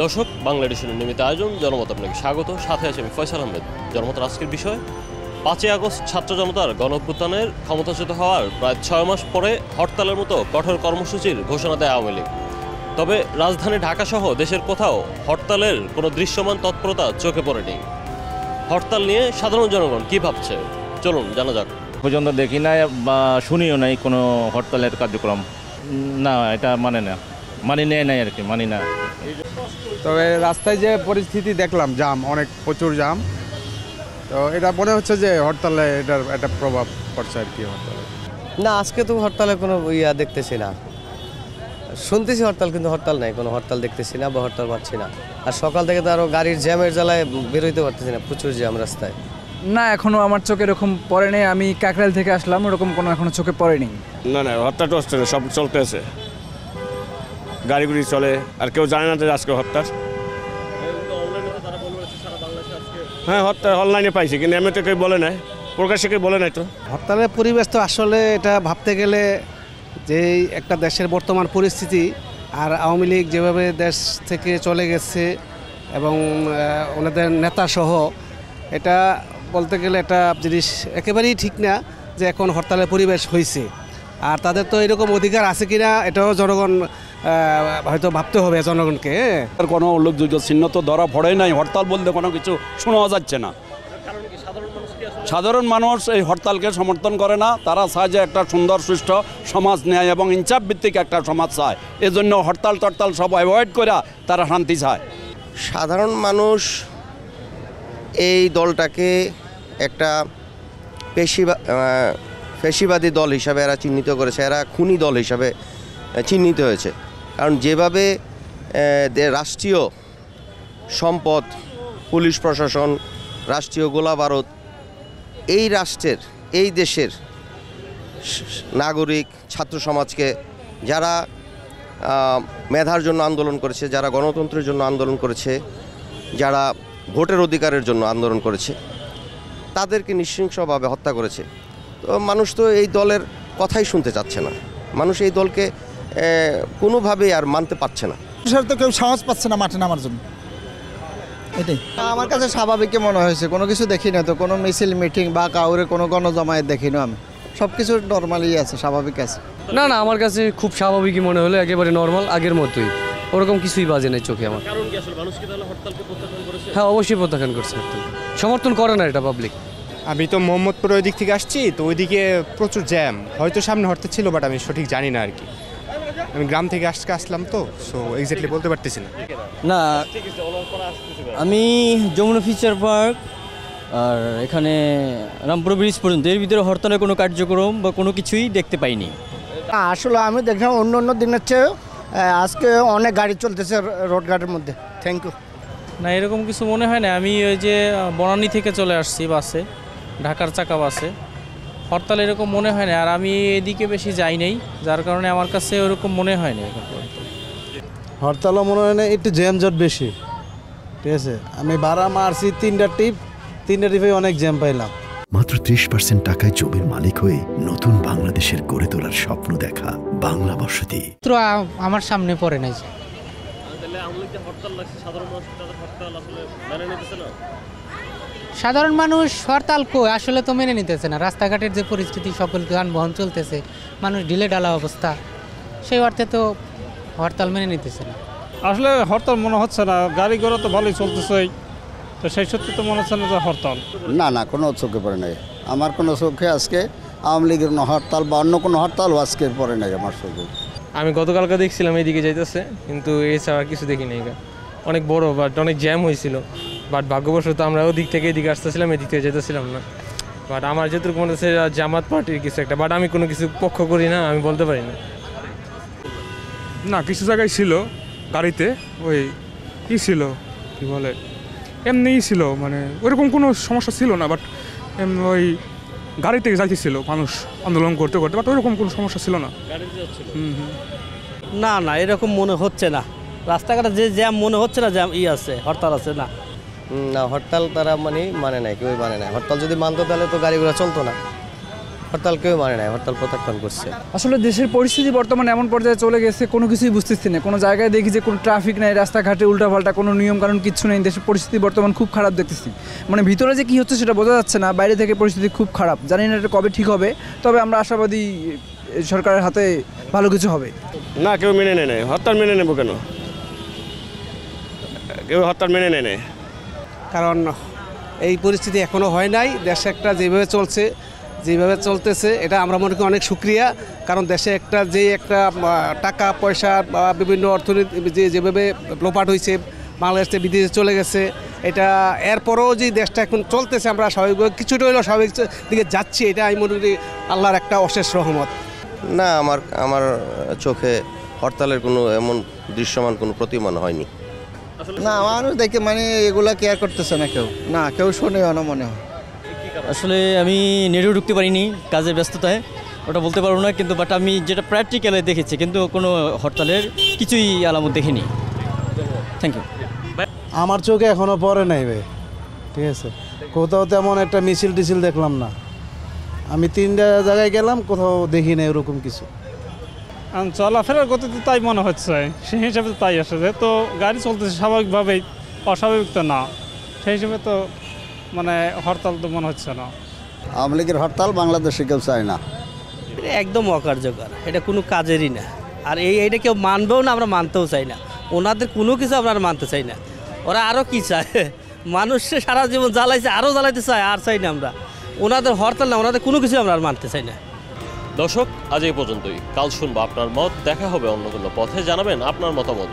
দর্শক, বাংলা এডিশনের নিয়মিত আয়োজন জনমত আপনাকে স্বাগত। সাথে আছে আমি ফয়সাল আহমেদ। জনমতের আজকের বিষয় 5ই আগস্ট ছাত্র জনতার গণঅভ্যুত্থানের ক্ষমতাচ্যুত হওয়ার প্রায় 6 মাস পরে হরতালের মতো কঠোর কর্মসূচির ঘোষণা দেয় আওয়ামী লীগ। তবে রাজধানী ঢাকাসহ দেশের কোথাও হরতালের কোনো দৃশ্যমান তৎপরতা চোখে পড়েনি। হরতাল নিয়ে সাধারণ জনগণ কী ভাবছে, চলুন জানা যাক। পর্যন্ত দেখি নাই বা শুনিও নাই কোনো হরতালের কার্যক্রম। না, এটা মানি নেয় নাই আর কি, মানি না। তবে রাস্তায় যে পরিস্থিতি দেখলাম, জাম, প্রচুর জাম, তো এটা মনে হচ্ছে যে হরতালে এটার একটা প্রভাব পড়ছে আর কি। হরতালে না, আজকে তো হরতালে কোনো দেখতেছি না, শুনতেছি হরতাল, কিন্তু হরতাল নাই, কোনো হরতাল দেখতেছি না বা হরতাল পাচ্ছি না। আর সকাল থেকে তো আরও গাড়ির জ্যামের জ্বালায় বেরোইতে পারতেছি না, প্রচুর জ্যাম রাস্তায়। না, এখনো আমার চোখে এরকম পড়ে নেই। আমি কাকরাইল থেকে আসলাম, ওরকম কোনো এখনো চোখে পড়েনি। না, হরতাল টরতাল সব চলতেছে, গাড়িগুড়ি চলে, আর কেউ জানে না যে আজকে হরতাল। হ্যাঁ, হরতাল অনলাইনে পাইছি, কিন্তু এমনিতে কেউ বলে নাই, প্রকাশ্যে কেউ বলে নাই। তো হরতালের পরিবেশ তো আসলে এটা ভাবতে গেলে যে একটা দেশের বর্তমান পরিস্থিতি আর আওয়ামী লীগ যেভাবে দেশ থেকে চলে গেছে এবং ওনাদের নেতাসহ, এটা বলতে গেলে একটা জিনিস একেবারেই ঠিক না যে এখন হরতালের পরিবেশ হয়েছে। আর তাদের তো এরকম অধিকার আছে কিনা এটাও জনগণ হয়তো ভাবতে হবে জনগণকে। কোনো উল্লেখযোগ্য চিহ্ন তো ধরা পড়ে নাই, হরতাল বলতে কোনো কিছু শোনা যাচ্ছে না। সাধারণ মানুষ এই হরতালকে সমর্থন করে না, তারা চায় যে একটা সুন্দর সুষ্ঠু সমাজ নেয় এবং ইনসাফ ভিত্তিক একটা সমাজ চায়। এজন্য হরতাল টরতাল সব অ্যাভয়েড করে তারা শান্তি চায়। সাধারণ মানুষ এই দলটাকে একটা পেশিবাদী দল হিসাবে এরা চিহ্নিত করেছে, এরা খুনি দল হিসাবে চিহ্নিত হয়েছে। কারণ যেভাবে রাষ্ট্রীয় সম্পদ, পুলিশ প্রশাসন, রাষ্ট্রীয় গোলাবারুদ এই রাষ্ট্রের, এই দেশের নাগরিক ছাত্র সমাজকে, যারা মেধার জন্য আন্দোলন করেছে, যারা গণতন্ত্রের জন্য আন্দোলন করেছে, যারা ভোটের অধিকারের জন্য আন্দোলন করেছে, তাদেরকে নৃশংসভাবে হত্যা করেছে। তো মানুষ তো এই দলের কথাই শুনতে চাচ্ছে না, মানুষ এই দলকে কোনোভাবেই আর মানতে পারছে না। তো কেউ সাহস পাচ্ছে না মাঠে নামার জন্য, এটাই আমার কাছে স্বাভাবিকই মনে হয়েছে। কোনো কিছু দেখি না তো, কোনো মিছিল মিটিং বা কাউরে কোনো গণজমায়েত দেখি না আমি। সব কিছু নর্মালি আছে, স্বাভাবিক আছে। না, আমার কাছে খুব স্বাভাবিকই মনে হলো, একেবারে নর্মাল, আগের মতোই, ওরকম কিছুই বাজে নাই চোখে আমার। হ্যাঁ, অবশ্যই প্রত্যাখ্যান করছে, সমর্থন করে না এটা পাবলিক। আমি তো মোহাম্মদপুর ওই দিক থেকে আসছি, তো ওইদিকে প্রচুর জ্যাম, হয়তো সামনে হরতাল ছিল, বাট আমি সঠিক জানি না আর কি। আমি গ্রাম থেকে আসলাম তো, সো এক্স্যাক্টলি বলতে পারতেছি না। না, আমি যমুনা ফিচার পার্ক আর এখানে রামপুর ব্রিজ পর্যন্ত, এর ভিতরে হরতালের কোনো কার্যক্রম বা কোনো কিছুই দেখতে পাইনি। আসলে আমি দেখলাম অন্য দিনের চেয়ে আজকে অনেক গাড়ি চলতেছে রোড গার্ডের মধ্যে। Thank you. না, এরকম কিছু মনে হয় না। আমি ওই যে বনানী থেকে চলে আসছি বাসে, ঢাকার চাকা বাসে, হরতাল এরকম মনে হয় না। আর আমি এদিকে বেশি যাই নাই, যার কারণে আমার কাছে ওরকম মনে হয় না। হরতালও মনে হয় না, একটু জ্যাম জট বেশি, ঠিক আছে। আমি ভাড়া মারছি 3টা টিপে অনেক জ্যাম পাইলাম। মাত্র 30% টাকায় জমির মালিক হয়ে নতুন বাংলাদেশের গড়ে তোলার স্বপ্ন দেখা বাংলা বসতি আমার সামনে পড়ে নাই। সাধারণ মানুষ হরতাল আসলে তো মেনে নিতেছে না। রাস্তাঘাটের যে পরিস্থিতি, সকল যানবাহন চলতেছে, মানুষ ঢিলে ঢালা অবস্থা, সেই অর্থে তো হরতাল মেনে নিতেছে না। আসলে হরতাল মনে হচ্ছে না, গাড়ি ঘোড়া তো ভালোই চলতেছে, তো সেই সত্যি তো মনে হচ্ছে না যে হরতাল। না, কোনো চোখে পড়ে নাই আমার, কোনো চোখে আজকে আওয়ামী লীগের হরতাল বা অন্য কোনো হরতাল আজকে পড়ে নাই আমার চোখে। আমি গতকালকে দেখছিলাম এইদিকে যাইতেছে, কিন্তু এছাড়া কিছু দেখি নাই। অনেক বড় বাট অনেক জ্যাম হয়েছিল, বাট ভাগ্যবশত আমরা ওদিক থেকে এদিকে আসতেছিলাম, এদিক থেকে যেতেছিলাম না। বাট আমার যেটুকু মনে হচ্ছে জামাত পার্টির কিছু একটা, বাট আমি কোনো কিছু পক্ষ করি না, আমি বলতে পারি না। না, কিছু জায়গায় ছিল গাড়িতে ওই কী ছিল, কী বলে, এমনিই ছিল, মানে ওইরকম কোনো সমস্যা ছিল না, বাট ওই গাড়ি থেকে যাইতেছিল মানুষ আন্দোলন করতে করতে, বাট ওইরকম কোনো সমস্যা ছিল না। না, এরকম মনে হচ্ছে না। রাস্তাঘাটে যে জ্যাম মনে হচ্ছে না, জ্যাম আছে, হরতাল আছে না। না, হরতাল তারা মানে নাই, কেউই মানে নাই। হরতাল যদি মানতো তাহলে তো গাড়িগুলো চলতো না। হরতাল কেউ মানে নাই, হরতাল প্রত্যাখ্যান করছে। আসলে দেশের পরিস্থিতি বর্তমানে এমন পর্যায়ে চলে গেছে, কোনো কিছুই বুঝতেছি না। কোনো জায়গায় দেখি যে কোনো ট্রাফিক নাই, রাস্তাঘাটে উল্টাপাল্টা কোনো নিয়মকানুন কিচ্ছু নেই। দেশের পরিস্থিতি বর্তমান খুব খারাপ দেখতেছি। মানে ভিতরে যে কী হচ্ছে সেটা বোঝা যাচ্ছে না, বাইরে থেকে পরিস্থিতি খুব খারাপ। জানি না এটা কবে ঠিক হবে, তবে আমরা আশাবাদী সরকারের হাতে ভালো কিছু হবে। না, কেউ মেনে নেয় নাই। হরতাল মেনে নেব কেন? কেউ হরতাল মেনে নেয় নাই, কারণ এই পরিস্থিতি এখনও হয় নাই। দেশে একটা যেভাবে চলতেছে এটা আমরা মনে করি অনেক সুক্রিয়া। কারণ দেশে একটা টাকা পয়সা বা বিভিন্ন অর্থনীতি যেভাবে লোপাট হয়েছে, বাংলাদেশ থেকে বিদেশে চলে গেছে, এটা এরপরেও যে দেশটা এখন চলতেছে আমরা স্বাভাবিকভাবে কিছুটা হলেও স্বাভাবিক দিকে যাচ্ছি, এটা আমি মনে করি আল্লাহর একটা অশেষ রহমত। না, আমার চোখে হরতালের কোনো এমন দৃশ্যমান কোনো প্রতিমান হয়নি। না, মানুষ দেখে মানে এগুলা কেয়ার করতেছে না, কেউ শোনেও না মনে হয়। আসলে আমি নেটেও ঢুকতে পারিনি কাজের ব্যস্ততায়, ওটা বলতে পারবো না। কিন্তু বাট আমি যেটা প্র্যাকটিক্যালে দেখেছি, কিন্তু কোনো হরতালের কিছুই আলামত দেখিনি। Thank you. আমার চোখে এখনও পড়ে নাই ভাই, ঠিক আছে। কোথাও তেমন একটা মিছিল টিছিল দেখলাম না। আমি 3টা জায়গায় গেলাম, কোথাও দেখি না এরকম কিছু। চলাফেরার গতিতে তাই মনে হচ্ছে, সেই হিসাবে তো তাই আসে। তো গাড়ি চলতেছে স্বাভাবিকভাবেই, অস্বাভাবিক তো না। সেই হিসেবে তো মানে হরতাল তো মনে হচ্ছে না। আওয়ামী লীগের হরতাল বাংলাদেশে কেউ চায় না, একদম অকার্যকর, এটা কোনো কাজেরই না। আর এইটা কেউ মানবেও না, আমরা মানতেও চাই না। ওনাদের কোনো কিছু আমরা মানতে চাই না। ওরা আরও কি চায়, মানুষে সারা জীবন জ্বালাইছে, আরও জ্বালাইতে চায়, আর চাই না আমরা। ওনাদের হরতাল না, ওনাদের কোনো কিছু আমরা আর মানতে চাই না। দর্শক, আজ এই পর্যন্তই। কাল শুনবো আপনার মত। দেখা হবে অন্য কোনো পথে। জানাবেন আপনার মতামত।